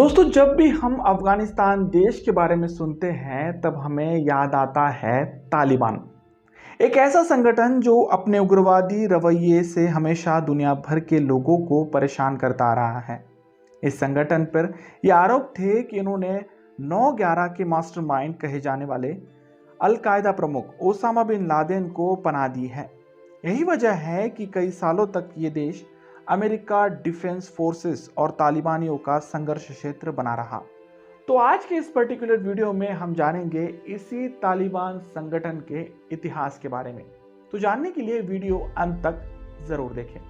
दोस्तों, जब भी हम अफगानिस्तान देश के बारे में सुनते हैं तब हमें याद आता है तालिबान। एक ऐसा संगठन जो अपने उग्रवादी रवैये से हमेशा दुनिया भर के लोगों को परेशान करता आ रहा है। इस संगठन पर यह आरोप थे कि इन्होंने 9/11 के मास्टरमाइंड कहे जाने वाले अल कायदा प्रमुख ओसामा बिन लादेन को पनाह दी है। यही वजह है कि कई सालों तक ये देश अमेरिका डिफेंस फोर्सेस और तालिबानियों का संघर्ष क्षेत्र बना रहा। तो आज के इस पर्टिकुलर वीडियो में हम जानेंगे इसी तालिबान संगठन के इतिहास के बारे में। तो जानने के लिए वीडियो अंत तक जरूर देखें।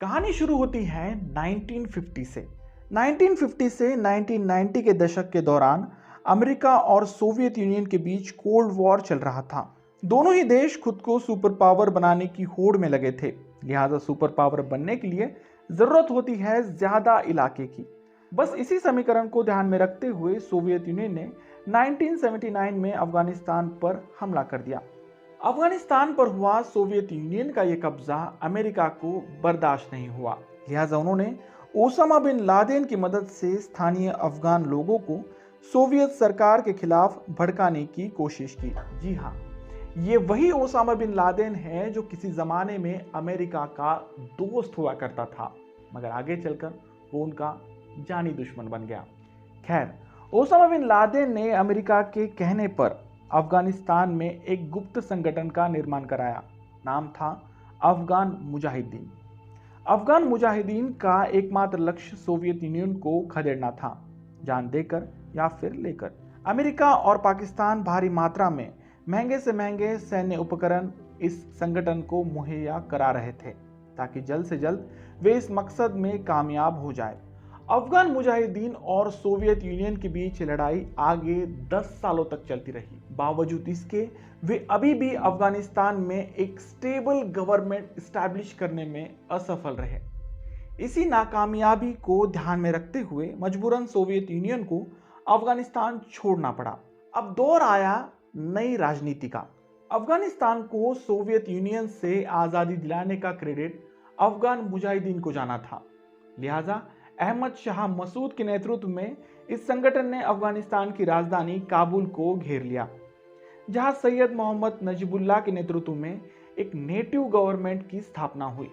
कहानी शुरू होती है 1950 से। 1950 से 1990 के दशक के दौरान अमेरिका और सोवियत यूनियन के बीच कोल्ड वॉर चल रहा था। दोनों ही देश खुद को सुपर पावर बनाने की होड़ में लगे थे। लिहाजा सुपर पावर बनने के लिए जरूरत होती है ज्यादा इलाके की। बस इसी समीकरण को ध्यान में रखते हुए सोवियत यूनियन ने 1979 में अफगानिस्तान पर हमला कर दिया। अफगानिस्तान पर हुआ सोवियत यूनियन का यह कब्जा अमेरिका को बर्दाश्त नहीं हुआ। लिहाजा उन्होंने ओसामा बिन लादेन की मदद से स्थानीय अफगान लोगों को सोवियत सरकार के खिलाफ भड़काने की कोशिश की। जी हाँ, ये वही ओसामा बिन लादेन है जो किसी जमाने में अमेरिका का दोस्त हुआ करता था, मगर आगे चलकर वो उनका जानी दुश्मन बन गया। खैर, ओसामा बिन लादेन ने अमेरिका के कहने पर अफगानिस्तान में एक गुप्त संगठन का निर्माण कराया। नाम था अफगान मुजाहिदीन। अफगान मुजाहिदीन का एकमात्र लक्ष्य सोवियत यूनियन को खदेड़ना था, जान देकर या फिर लेकर। अमेरिका और पाकिस्तान भारी मात्रा में महंगे से महंगे सैन्य उपकरण इस संगठन को मुहैया करा रहे थे ताकि जल्द से जल्द वे इस मकसद में कामयाब हो जाए। अफगान मुजाहिदीन और सोवियत यूनियन के बीच लड़ाई आगे 10 सालों तक चलती रही। बावजूद इसके वे अभी भी अफगानिस्तान में एक स्टेबल गवर्नमेंट स्टैब्लिश करने में असफल रहे। इसी नाकामयाबी को ध्यान में रखते हुए मजबूरन सोवियत यूनियन को अफगानिस्तान छोड़ना पड़ा। अब दौर आया नई राजनीति का। अफगानिस्तान को सोवियत यूनियन से आज़ादी दिलाने का क्रेडिट अफगान मुजाहिदीन को जाना था। लिहाजा अहमद शाह मसूद के नेतृत्व में इस संगठन ने अफगानिस्तान की राजधानी काबुल को घेर लिया, जहां सैयद मोहम्मद नजीबुल्लाह के नेतृत्व में एक नेटिव गवर्नमेंट की स्थापना हुई।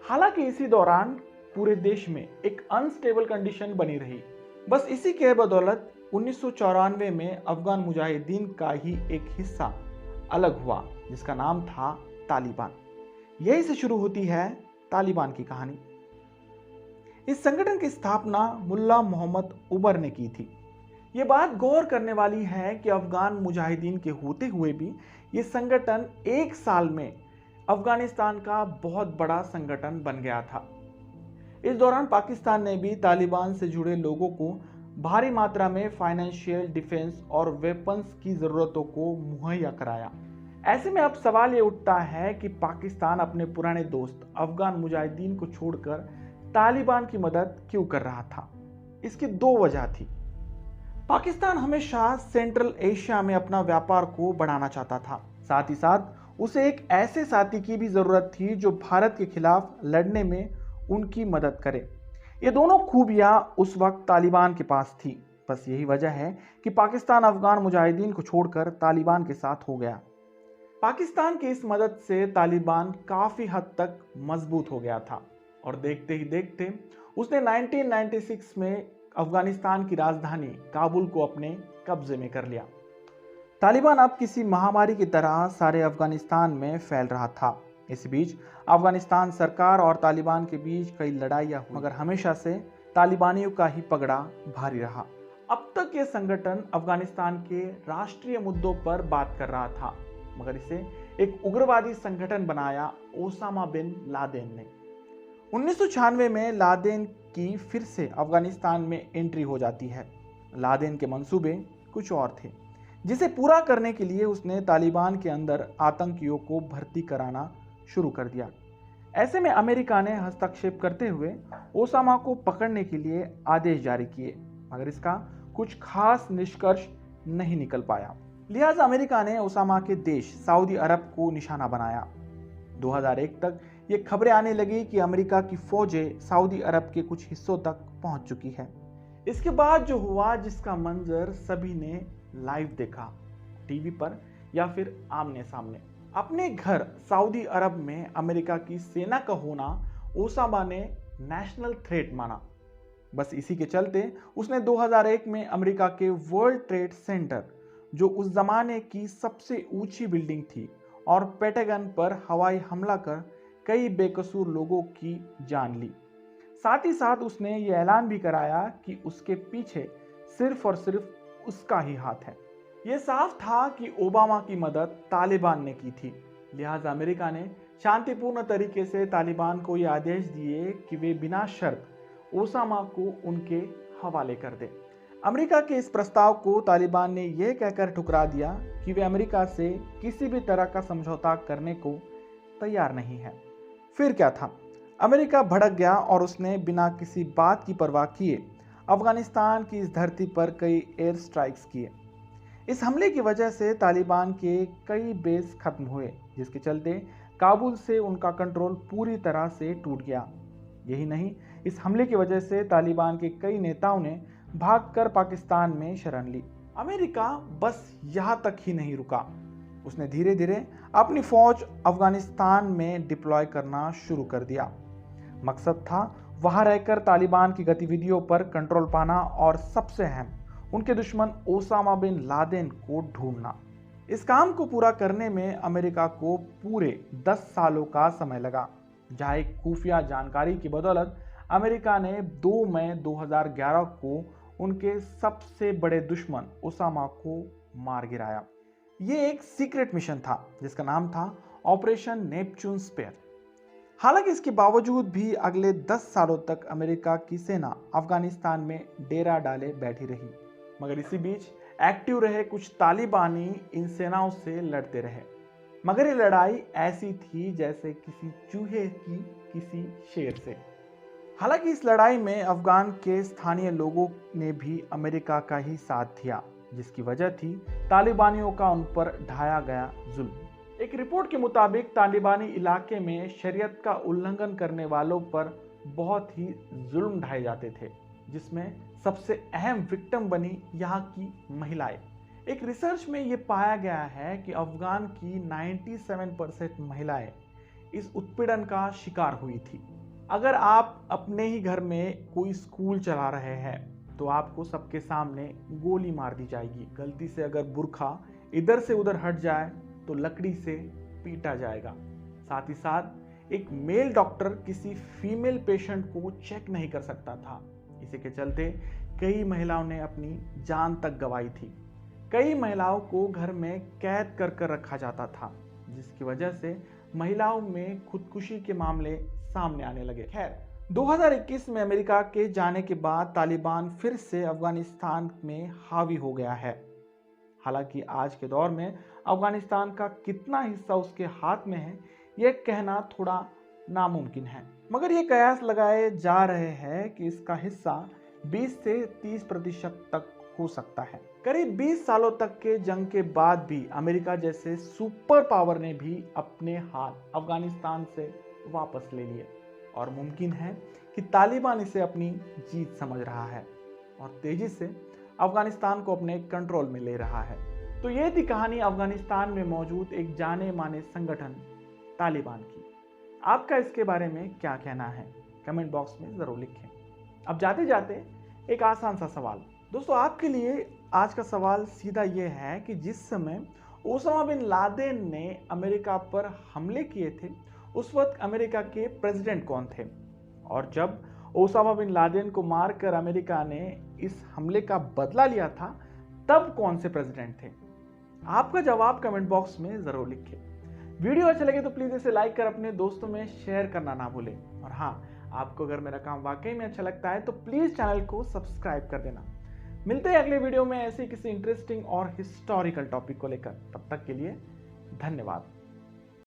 हालांकि इसी दौरान पूरे देश में एक अनस्टेबल कंडीशन बनी रही। बस इसी के बदौलत 1994 में अफगान मुजाहिदीन का ही एक हिस्सा अलग हुआ, जिसका नाम था तालिबान। यही से शुरू होती है तालिबान की कहानी। इस संगठन की स्थापना मुल्ला मोहम्मद उमर ने की थी। ये बात गौर करने वाली है कि अफगान मुजाहिदीन के होते हुए भी ये संगठन एक साल में अफगानिस्तान का बहुत बड़ा संगठन बन गया था। इस दौरान पाकिस्तान ने भी तालिबान से जुड़े लोगों को भारी मात्रा में फाइनेंशियल, डिफेंस और वेपन्स की ज़रूरतों को मुहैया कराया। ऐसे में अब सवाल ये उठता है कि पाकिस्तान अपने पुराने दोस्त अफगान मुजाहिदीन को छोड़कर तालिबान की मदद क्यों कर रहा था। इसकी दो वजह थी। पाकिस्तान हमेशा सेंट्रल एशिया में अपना व्यापार को बढ़ाना चाहता था। साथ ही साथ उसे एक ऐसे साथी की भी ज़रूरत थी जो भारत के खिलाफ लड़ने में उनकी मदद करे। ये दोनों खूबियां उस वक्त तालिबान के पास थी। बस यही वजह है कि पाकिस्तान अफगान मुजाहिदीन को छोड़कर तालिबान के साथ हो गया। पाकिस्तान की इस मदद से तालिबान काफ़ी हद तक मजबूत हो गया था और देखते ही देखते उसने 1996 में अफगानिस्तान की राजधानी काबुल को अपने कब्जे में कर लिया। तालिबान अब किसी महामारी की तरह सारे अफगानिस्तान में फैल रहा था। इस बीच अफगानिस्तान सरकार और तालिबान के बीच कई लड़ाइयाँ हुई, मगर हमेशा से तालिबानियों का ही पगड़ा भारी रहा। अब तक ये संगठन अफगानिस्तान के राष्ट्रीय मुद्दों पर बात कर रहा था, मगर इसे एक उग्रवादी संगठन बनाया ओसामा बिन लादेन ने। 1996 में लादेन की फिर से अफगानिस्तान में एंट्री हो जाती है। लादेन के मंसूबे कुछ और थे, जिसे पूरा करने के लिए उसने तालिबान के अंदर आतंकियों को भर्ती कराना शुरू कर दिया। ऐसे में अमेरिका ने हस्तक्षेप करते हुए ओसामा को पकड़ने के लिए आदेश जारी किए, मगर इसका कुछ खास निष्कर्ष नहीं निकल पाया। लिहाजा अमेरिका ने ओसामा के देश सऊदी अरब को निशाना बनाया। 2001 तक ये खबरें आने लगी कि अमेरिका की फौजें सऊदी अरब के कुछ हिस्सों तक पहुंच चुकी है। इसके बाद जो हुआ, जिसका मंजर सभी ने लाइव देखा, टीवी पर या फिर आमने सामने। अपने घर सऊदी अरब में अमेरिका की सेना का होना ओसामा ने नेशनल थ्रेट माना। बस इसी के चलते उसने 2001 में अमेरिका के वर्ल्ड ट्रेड सेंटर, जो उस जमाने की सबसे ऊंची बिल्डिंग थी, और पेंटागन पर हवाई हमला कर कई बेकसूर लोगों की जान ली। साथ ही साथ उसने ये ऐलान भी कराया कि उसके पीछे सिर्फ और सिर्फ उसका ही हाथ है। ये साफ था कि ओबामा की मदद तालिबान ने की थी, लिहाजा अमेरिका ने शांतिपूर्ण तरीके से तालिबान को ये आदेश दिए कि वे बिना शर्त ओसामा को उनके हवाले कर दे। अमेरिका के इस प्रस्ताव को तालिबान ने यह कहकर ठुकरा दिया कि वे अमेरिका से किसी भी तरह का समझौता करने को तैयार नहीं है। फिर क्या था, अमेरिका भड़क गया और उसने बिना किसी बात की परवाह किए अफगानिस्तान की इस धरती पर कई एयर स्ट्राइक्स किए। इस हमले की वजह से तालिबान के कई बेस खत्म हुए, जिसके चलते काबुल से उनका कंट्रोल पूरी तरह से टूट गया। यही नहीं, इस हमले की वजह से तालिबान के कई नेताओं ने भागकर पाकिस्तान में शरण ली। अमेरिका बस यहाँ तक ही नहीं रुका, उसने धीरे धीरे अपनी फौज अफगानिस्तान में डिप्लॉय करना शुरू कर दिया। मकसद था वहां रहकर तालिबान की गतिविधियों पर कंट्रोल पाना और सबसे अहम, उनके दुश्मन ओसामा बिन लादेन को ढूंढना। इस काम को पूरा करने में अमेरिका को पूरे 10 सालों का समय लगा, जहां एक खुफिया जानकारी की बदौलत अमेरिका ने 2 मई 2011 को उनके सबसे बड़े दुश्मन ओसामा को मार गिराया। ये एक सीक्रेट मिशन था जिसका नाम था ऑपरेशन नेपच्यून स्पेयर। हालांकि इसके बावजूद भी अगले 10 सालों तक अमेरिका की सेना अफगानिस्तान में डेरा डाले बैठी रही, मगर इसी बीच एक्टिव रहे कुछ तालिबानी इन सेनाओं से लड़ते रहे। मगर ये लड़ाई ऐसी थी जैसे किसी चूहे की किसी शेर से। हालांकि इस लड़ाई में अफगान के स्थानीय लोगों ने भी अमेरिका का ही साथ दिया, जिसकी वजह थी तालिबानियों का उन पर ढाया गया जुल्म। एक रिपोर्ट के मुताबिक तालिबानी इलाके में शरीयत का उल्लंघन करने वालों पर बहुत ही जुल्म ढाए जाते थे, जिसमें सबसे अहम विक्टिम बनी यहाँ की महिलाएं। एक रिसर्च में ये पाया गया है कि अफगान की 97% महिलाएं इस उत्पीड़न का शिकार हुई थी। अगर आप अपने ही घर में कोई स्कूल चला रहे हैं तो आपको सबके सामने गोली मार दी जाएगी। गलती से अगर बुर्खा इधर से उधर हट जाए तो लकड़ी से पीटा जाएगा। साथ ही साथ एक मेल डॉक्टर किसी फीमेल पेशेंट को चेक नहीं कर सकता था। इसी के चलते कई महिलाओं ने अपनी जान तक गंवाई थी। कई महिलाओं को घर में कैद कर कर रखा जाता था, जिसकी वजह से महिलाओं में खुदकुशी के मामले सामने आने लगे। खैर, 2021 में अमेरिका के जाने के बाद तालिबान फिर से अफगानिस्तान में हावी हो गया है। हालांकि आज के दौर में अफगानिस्तान का कितना हिस्सा उसके हाथ में है, यह कहना थोड़ा नामुमकिन है, मगर ये कयास लगाए जा रहे हैं कि इसका हिस्सा 20 से 30% तक हो सकता है। करीब 20 सालों तक के जंग के बाद भी अमेरिका जैसे सुपर पावर ने भी अपने हाथ अफगानिस्तान से वापस ले लिए, और मुमकिन है कि तालिबान इसे अपनी जीत समझ रहा है और तेजी से अफगानिस्तान को अपने कंट्रोल में ले रहा है। तो ये थी कहानी अफगानिस्तान में मौजूद एक जाने माने संगठन तालिबान की। आपका इसके बारे में क्या कहना है, कमेंट बॉक्स में ज़रूर लिखें। अब जाते जाते एक आसान सा सवाल दोस्तों आपके लिए। आज का सवाल सीधा ये है कि जिस समय ओसामा बिन लादेन ने अमेरिका पर हमले किए थे, उस वक्त अमेरिका के प्रेसिडेंट कौन थे? और जब ओसामा बिन लादेन को मारकर अमेरिका ने इस हमले का बदला लिया था, तब कौन से प्रेसिडेंट थे? आपका जवाब कमेंट बॉक्स में जरूर लिखें। वीडियो अच्छा लगे तो प्लीज इसे लाइक कर अपने दोस्तों में शेयर करना ना भूलें। और हाँ, आपको अगर मेरा काम वाकई में अच्छा लगता है तो प्लीज चैनल को सब्सक्राइब कर देना। मिलते हैं अगले वीडियो में ऐसे किसी इंटरेस्टिंग और हिस्टोरिकल टॉपिक को लेकर। तब तक के लिए धन्यवाद।